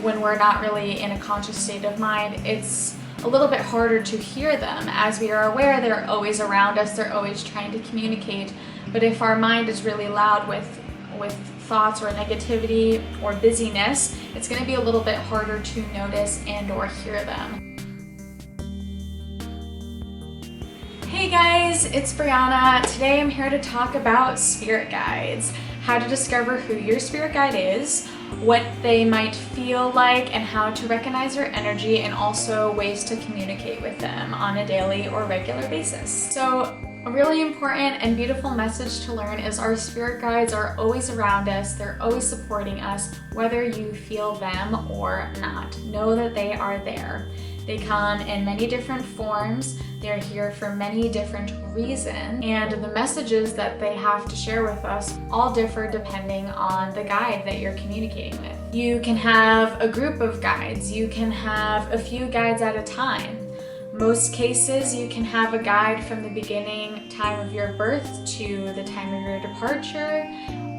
when we're not really in a conscious state of mind, it's a little bit harder to hear them. As we are aware, they're always around us, they're always trying to communicate. But if our mind is really loud with thoughts or negativity or busyness, it's going to be a little bit harder to notice and or hear them. Hey guys, it's Brianna. Today I'm here to talk about spirit guides, how to discover who your spirit guide is, what they might feel like, and how to recognize their energy, and also ways to communicate with them on a daily or regular basis. So a really important and beautiful message to learn is our spirit guides are always around us. They're always supporting us, whether you feel them or not. Know that they are there. They come in many different forms. They're here for many different reasons, and the messages that they have to share with us all differ depending on the guide that you're communicating with. You can have a group of guides. You can have a few guides at a time. Most cases, you can have a guide from the beginning time of your birth to the time of your departure,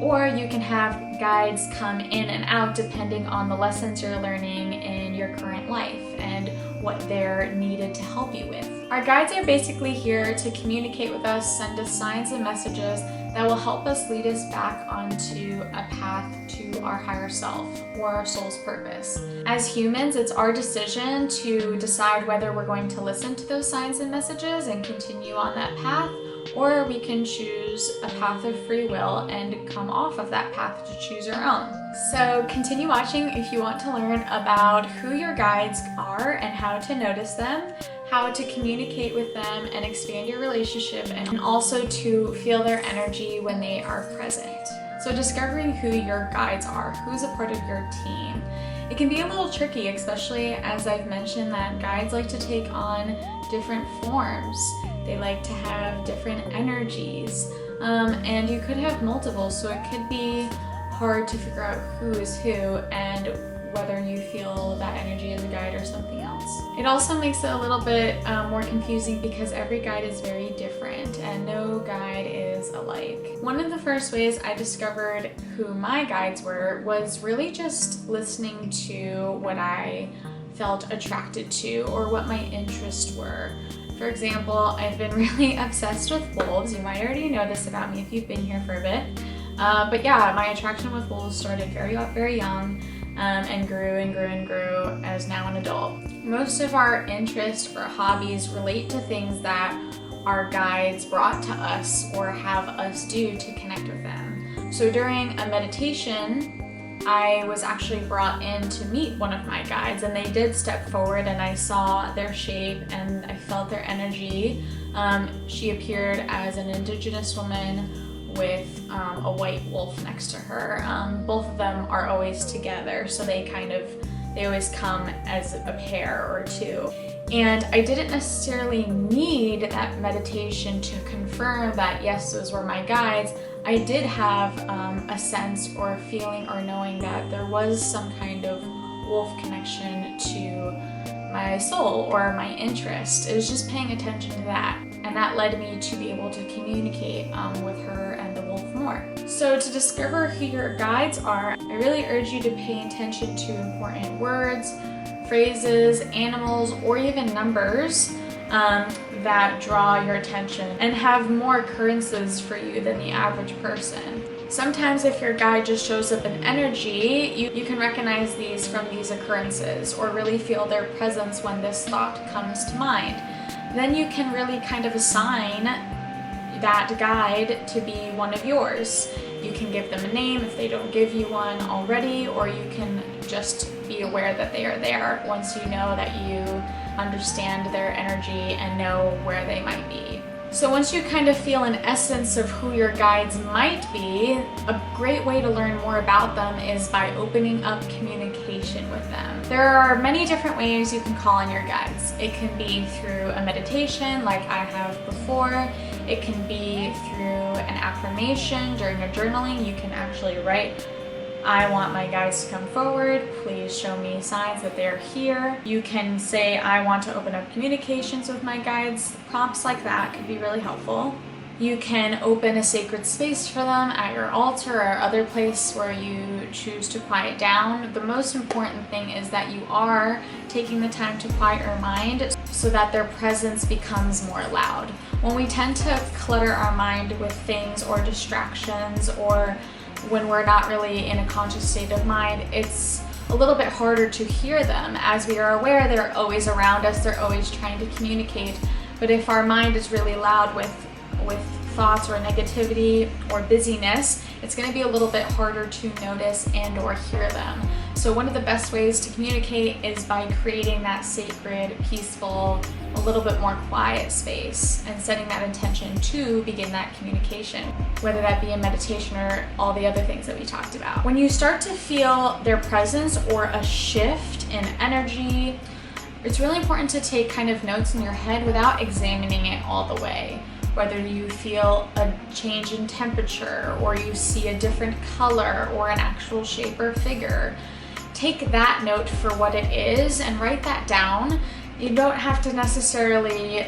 or you can have guides come in and out depending on the lessons you're learning in your current life and what they're needed to help you with. Our guides are basically here to communicate with us, send us signs and messages that will help us lead us back onto a path to our higher self or our soul's purpose. As humans, it's our decision to decide whether we're going to listen to those signs and messages and continue on that path, or we can choose a path of free will and come off of that path to choose our own. So continue watching if you want to learn about who your guides are and how to notice them, how to communicate with them and expand your relationship, and also to feel their energy when they are present. So discovering who your guides are, who's a part of your team. It can be a little tricky, especially as I've mentioned that guides like to take on different forms. They like to have different energies, and you could have multiple, so it could be hard to figure out who is who and whether you feel that energy is a guide or something else. It also makes it a little bit more confusing because every guide is very different and no guide is alike. One of the first ways I discovered who my guides were was really just listening to what I felt attracted to or what my interests were. For example, I've been really obsessed with wolves. You might already know this about me if you've been here for a bit. But yeah, my attraction with wolves started very young and grew as now an adult. Most of our interests or hobbies relate to things that our guides brought to us or have us do to connect with them. So during a meditation, I was actually brought in to meet one of my guides, and they did step forward and I saw their shape and I felt their energy. She appeared as an indigenous woman with a white wolf next to her. Both of them are always together, so they always come as a pair or two. And I didn't necessarily need that meditation to confirm that yes, those were my guides. I did have a sense or a feeling or knowing that there was some kind of wolf connection to my soul or my interest. It was just paying attention to that, and that led me to be able to communicate with her and the wolf more. So to discover who your guides are, I really urge you to pay attention to important words, phrases, animals, or even numbers that draw your attention and have more occurrences for you than the average person. Sometimes if your guide just shows up in energy, you can recognize these from these occurrences or really feel their presence when this thought comes to mind. Then you can really kind of assign that guide to be one of yours. You can give them a name if they don't give you one already, or you can just be aware that they are there once you know that you understand their energy and know where they might be. So once you kind of feel an essence of who your guides might be, a great way to learn more about them is by opening up communication with them. There are many different ways you can call on your guides. It can be through a meditation like I have before. It can be through an affirmation during your journaling. You can actually write, I want my guides to come forward. Please show me signs that they're here. You can say, I want to open up communications with my guides. Prompts like that could be really helpful. You can open a sacred space for them at your altar or other place where you choose to quiet down. The most important thing is that you are taking the time to quiet your mind so that their presence becomes more loud. When we tend to clutter our mind with things or distractions, or when we're not really in a conscious state of mind, it's a little bit harder to hear them. As we are aware, they're always around us, they're always trying to communicate. But if our mind is really loud with thoughts or negativity or busyness, it's going to be a little bit harder to notice and or hear them. So one of the best ways to communicate is by creating that sacred, peaceful, a little bit more quiet space and setting that intention to begin that communication, whether that be a meditation or all the other things that we talked about. When you start to feel their presence or a shift in energy, it's really important to take kind of notes in your head without examining it all the way. Whether you feel a change in temperature, or you see a different color or an actual shape or figure, take that note for what it is and write that down. You don't have to necessarily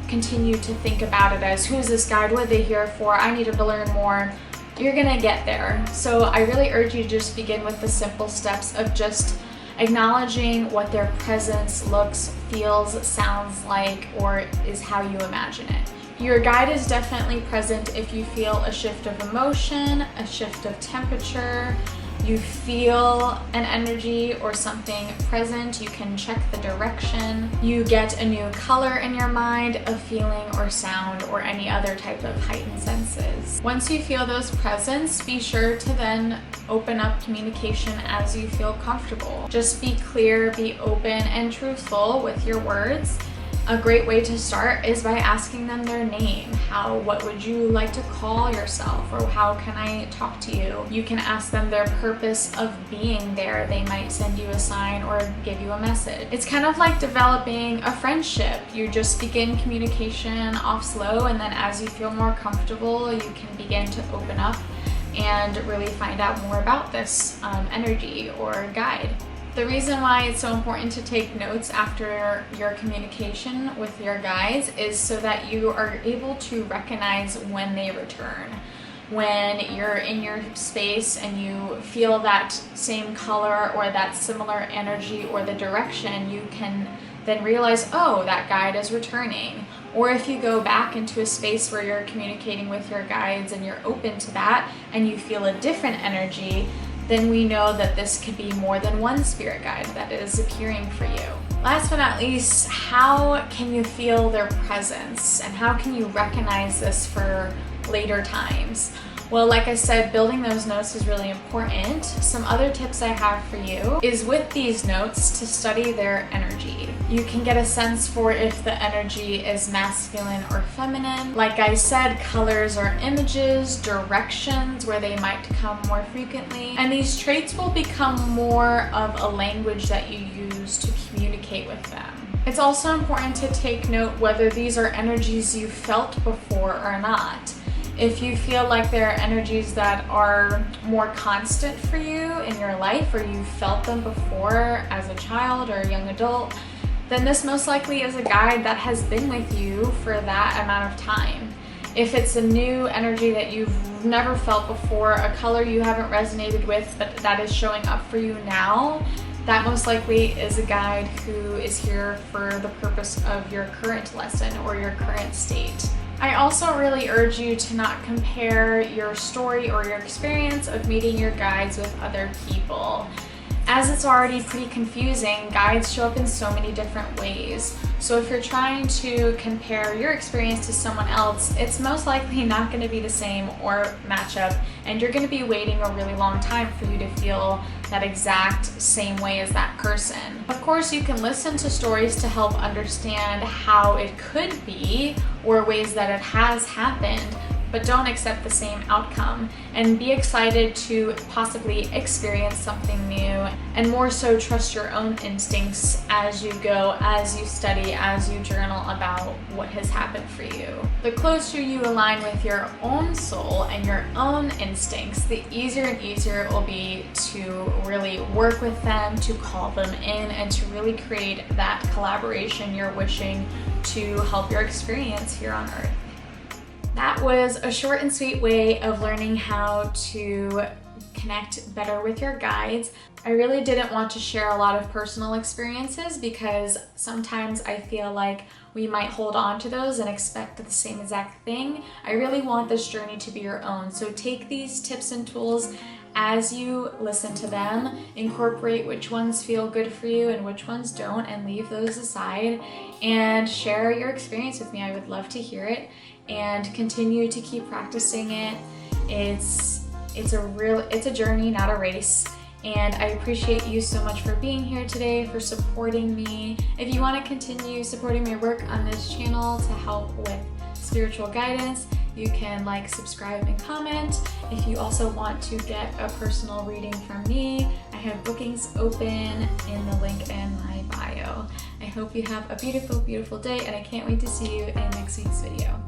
continue to think about it as, who is this guide, what are they here for, I needed to learn more. You're gonna get there. So I really urge you to just begin with the simple steps of just acknowledging what their presence looks, feels, sounds like, or is how you imagine it. Your guide is definitely present if you feel a shift of emotion, a shift of temperature, you feel an energy or something present, you can check the direction, you get a new color in your mind, a feeling or sound, or any other type of heightened senses. Once you feel those presence, be sure to then open up communication as you feel comfortable. Just be clear, be open and truthful with your words. A great way to start is by asking them their name. What would you like to call yourself? Or how can I talk to you? You can ask them their purpose of being there. They might send you a sign or give you a message. It's kind of like developing a friendship. You just begin communication off slow, and then as you feel more comfortable, you can begin to open up and really find out more about this energy or guide. The reason why it's so important to take notes after your communication with your guides is so that you are able to recognize when they return. When you're in your space and you feel that same color or that similar energy or the direction, you can then realize, oh, that guide is returning. Or if you go back into a space where you're communicating with your guides and you're open to that and you feel a different energy, then we know that this could be more than one spirit guide that is appearing for you. Last but not least, how can you feel their presence and how can you recognize this for later times? Well, like I said, building those notes is really important. Some other tips I have for you is with these notes to study their energy. You can get a sense for if the energy is masculine or feminine. Like I said, colors or images, directions where they might come more frequently. And these traits will become more of a language that you use to communicate with them. It's also important to take note whether these are energies you felt before or not. If you feel like there are energies that are more constant for you in your life, or you felt them before as a child or a young adult, then this most likely is a guide that has been with you for that amount of time. If it's a new energy that you've never felt before, a color you haven't resonated with, but that is showing up for you now, that most likely is a guide who is here for the purpose of your current lesson or your current state. I also really urge you to not compare your story or your experience of meeting your guides with other people. As it's already pretty confusing, guides show up in so many different ways. So if you're trying to compare your experience to someone else, it's most likely not going to be the same or match up, and you're going to be waiting a really long time for you to feel that exact same way as that person. Of course, you can listen to stories to help understand how it could be or ways that it has happened, but don't accept the same outcome, and be excited to possibly experience something new, and more so trust your own instincts as you go, as you study, as you journal about what has happened for you. The closer you align with your own soul and your own instincts, the easier and easier it will be to really work with them, to call them in, and to really create that collaboration you're wishing to help your experience here on Earth. That was a short and sweet way of learning how to connect better with your guides. I really didn't want to share a lot of personal experiences because sometimes I feel like we might hold on to those and expect the same exact thing. I really want this journey to be your own. So take these tips and tools as you listen to them, incorporate which ones feel good for you and which ones don't, and leave those aside, and share your experience with me. I would love to hear it, and continue to keep practicing it. It's a journey, not a race. And I appreciate you so much for being here today, for supporting me. If you want to continue supporting my work on this channel to help with spiritual guidance, you can like, subscribe, and comment. If you also want to get a personal reading from me, I have bookings open in the link in my bio. I hope you have a beautiful, beautiful day, and I can't wait to see you in next week's video.